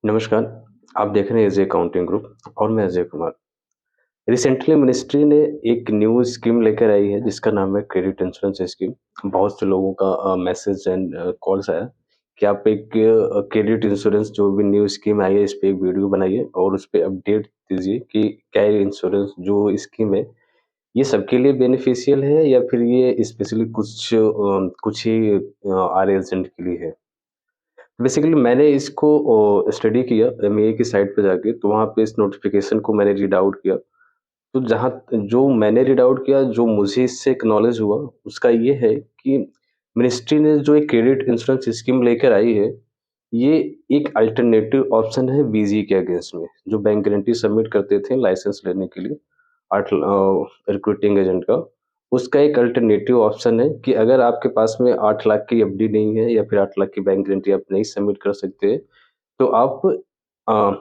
नमस्कार, आप देख रहे हैं एजे अकाउंटिंग ग्रुप और मैं अजय कुमार। रिसेंटली मिनिस्ट्री ने एक न्यू स्कीम लेकर आई है जिसका नाम है क्रेडिट इंश्योरेंस स्कीम। बहुत से लोगों का मैसेज एंड कॉल्स आया कि आप एक क्रेडिट इंश्योरेंस जो भी न्यू स्कीम आई है इस पे एक वीडियो बनाइए और उस पे अपडेट दीजिए कि क्या ये इंश्योरेंस जो स्कीम है ये सबके लिए बेनिफिशियल है या फिर ये स्पेशली कुछ ही आर एजेंट के लिए है। बेसिकली मैंने इसको स्टडी किया एमईए की साइट पे जाके, तो वहाँ पे इस नोटिफ़िकेशन को मैंने रीड आउट किया। तो जहाँ जो मैंने रीड आउट किया, जो मुझे इससे एक नॉलेज हुआ, उसका ये है कि मिनिस्ट्री ने जो एक क्रेडिट इंश्योरेंस स्कीम लेकर आई है, ये एक अल्टरनेटिव ऑप्शन है बीजी के अगेंस्ट में, जो बैंक गारंटी सबमिट करते थे लाइसेंस लेने के लिए। 8 रिक्रूटिंग एजेंट का, उसका एक अल्टरनेटिव ऑप्शन है कि अगर आपके पास में 8 लाख की एफडी नहीं है या फिर 8 लाख की बैंक गारंटी आप नहीं सबमिट कर सकते, तो आप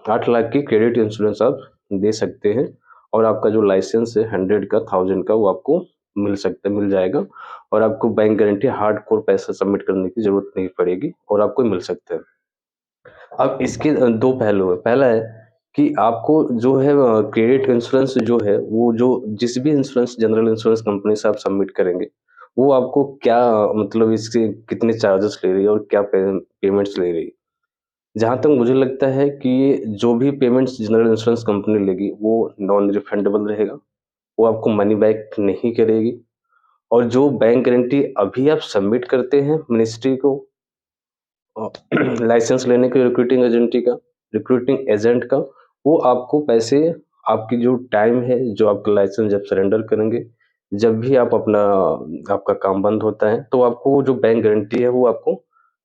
8 लाख की क्रेडिट इंश्योरेंस आप दे सकते हैं और आपका जो लाइसेंस है 100 का 1000 का वो आपको मिल जाएगा और आपको बैंक गारंटी हार्डकोर पैसा सबमिट करने की ज़रूरत नहीं पड़ेगी और आपको मिल सकता है। अब इसके 2 पहलू हैं। पहला है कि आपको जो है क्रेडिट इंश्योरेंस जो है, वो जो जिस भी इंश्योरेंस जनरल इंश्योरेंस कंपनी से आप सबमिट करेंगे, वो आपको क्या मतलब इसके कितने चार्जेस ले रही है और क्या पेमेंट्स ले रही है। जहाँ तक मुझे लगता है कि ये जो भी पेमेंट्स जनरल इंश्योरेंस कंपनी लेगी, वो नॉन रिफंडेबल रहेगा। वो आपको मनी बैक नहीं करेगी और जो बैंक गारंटी अभी आप सबमिट करते हैं मिनिस्ट्री को अ, लाइसेंस लेने के रिक्रूटिंग एजेंट का, वो आपको पैसे आपकी जो टाइम है, जो आपका लाइसेंस जब सरेंडर करेंगे, जब भी आप अपना आपका काम बंद होता है, तो आपको वो जो बैंक गारंटी है, वो आपको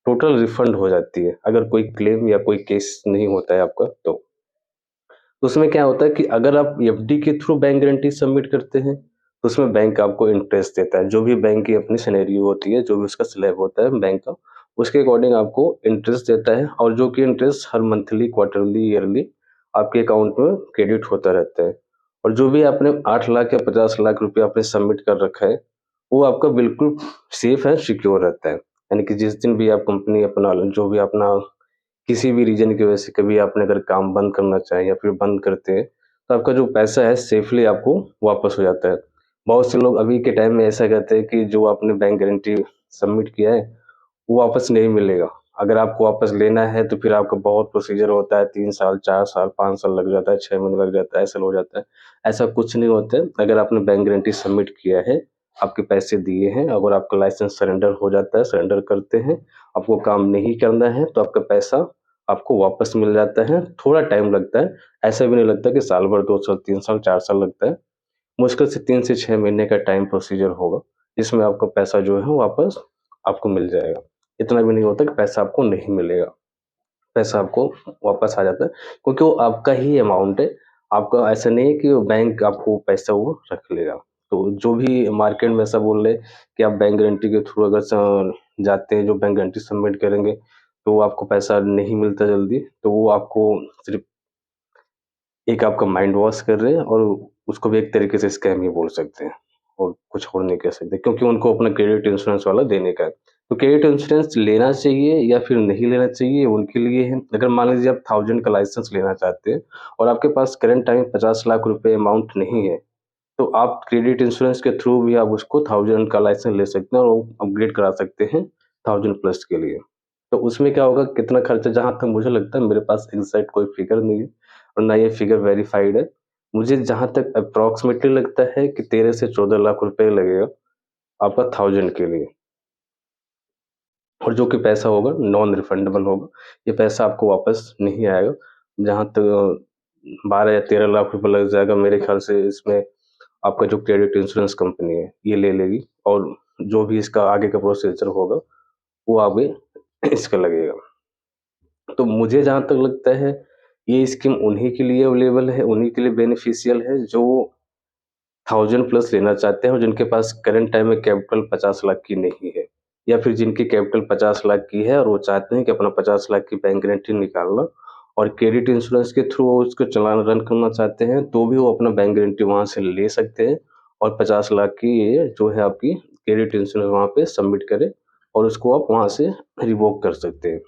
टोटल रिफंड हो जाती है, अगर कोई क्लेम या कोई केस नहीं होता है आपका तो। तो उसमें क्या होता है कि अगर आप एफडी के थ्रू बैंक गारंटी सबमिट करते हैं, तो उसमें बैंक आपको इंटरेस्ट देता है। जो भी बैंक की अपनी सिनेरियो होती है, जो भी उसका स्लैब होता है बैंक का, उसके अकॉर्डिंग आपको इंटरेस्ट देता है और जो कि इंटरेस्ट हर मंथली, क्वार्टरली, ईयरली आपके अकाउंट में क्रेडिट होता रहता है। और जो भी आपने 8 लाख या 50 लाख रुपए आपने सबमिट कर रखा है, वो आपका बिल्कुल सेफ है, सिक्योर रहता है। यानी कि जिस दिन भी आप कंपनी अपना जो भी अपना किसी भी रीज़न की वजह से कभी आपने अगर काम बंद करना चाहे या फिर बंद करते हैं, तो आपका जो पैसा है सेफ़ली आपको वापस हो जाता है। बहुत से लोग अभी के टाइम में ऐसा कहते हैं कि जो आपने बैंक गारंटी सबमिट किया है, वो वापस नहीं मिलेगा। अगर आपको वापस लेना है तो फिर आपका बहुत प्रोसीजर होता है, 3 साल, 4 साल, 5 साल लग जाता है, 6 महीने लग जाता है, ऐसा हो जाता है। ऐसा कुछ नहीं होता है, अगर आपने बैंक गारंटी सबमिट किया है, आपके पैसे दिए हैं, अगर आपका लाइसेंस सरेंडर हो जाता है, सरेंडर करते हैं, आपको काम नहीं करना है, तो आपका पैसा आपको वापस मिल जाता है। थोड़ा टाइम लगता है, ऐसा भी नहीं लगता कि साल भर, 2 साल, 3 साल, 4 साल लगता है। मुश्किल से 3 से 6 महीने का टाइम प्रोसीजर होगा, जिसमें आपका पैसा जो है वापस आपको मिल जाएगा। इतना भी नहीं होता कि पैसा आपको नहीं मिलेगा, पैसा आपको वापस आ जाता है क्योंकि वो आपका ही अमाउंट है। आपका ऐसा नहीं है कि वो बैंक आपको पैसा वो रख लेगा। तो जो भी मार्केट में ऐसा बोल रहे हैं कि आप बैंक गारंटी के थ्रू अगर जाते हैं, जो बैंक गारंटी सबमिट करेंगे, तो आपको पैसा नहीं मिलता जल्दी, तो वो आपको सिर्फ़ एक आपका माइंड वॉश कर रहे हैं और उसको भी एक तरीके से स्कैम ही बोल सकते हैं और कुछ और नहीं कह सकते क्योंकि उनको अपना क्रेडिट इंश्योरेंस वाला देने का है। तो क्रेडिट इंश्योरेंस लेना चाहिए या फिर नहीं लेना चाहिए, उनके लिए है। अगर मान लीजिए आप 1000 का लाइसेंस लेना चाहते हैं और आपके पास करंट टाइम 50 लाख रुपए अमाउंट नहीं है, तो आप क्रेडिट इंश्योरेंस के थ्रू भी आप उसको 1000 का लाइसेंस ले सकते हैं और वो अपग्रेड करा सकते हैं 1000 प्लस के लिए। तो उसमें क्या होगा, कितना खर्चा, जहाँ तक मुझे लगता है, मेरे पास एग्ज़ैक्ट कोई फिगर नहीं है और ना ये फिगर वेरिफाइड है। मुझे जहाँ तक अप्रॉक्सिमेटली लगता है कि 13 से 14 लाख रुपए लगेगा आपका 1000 के लिए और जो कि पैसा होगा नॉन रिफंडेबल होगा। ये पैसा आपको वापस नहीं आएगा। जहाँ तक 12 या 13 लाख रुपए लग जाएगा मेरे ख़्याल से, इसमें आपका जो क्रेडिट इंश्योरेंस कंपनी है, ये ले लेगी और जो भी इसका आगे का प्रोसीजर होगा, वो आगे इसका लगेगा। तो मुझे जहाँ तक लगता है, ये स्कीम उन्हीं के लिए अवेलेबल है, उन्हीं के लिए बेनिफिशियल है जो 1000 प्लस लेना चाहते हैं और जिनके पास करंट टाइम में कैपिटल 50 लाख की नहीं है या फिर जिनकी कैपिटल 50 लाख की है और वो चाहते हैं कि अपना 50 लाख की बैंक गारंटी निकालना और क्रेडिट इंश्योरेंस के थ्रू वो उसको चलाना रन करना चाहते हैं, तो भी वो अपना बैंक गारंटी वहाँ से ले सकते हैं और 50 लाख की ये जो है आपकी क्रेडिट इंश्योरेंस वहाँ पे सबमिट करें और उसको आप वहाँ से रिवोक कर सकते हैं।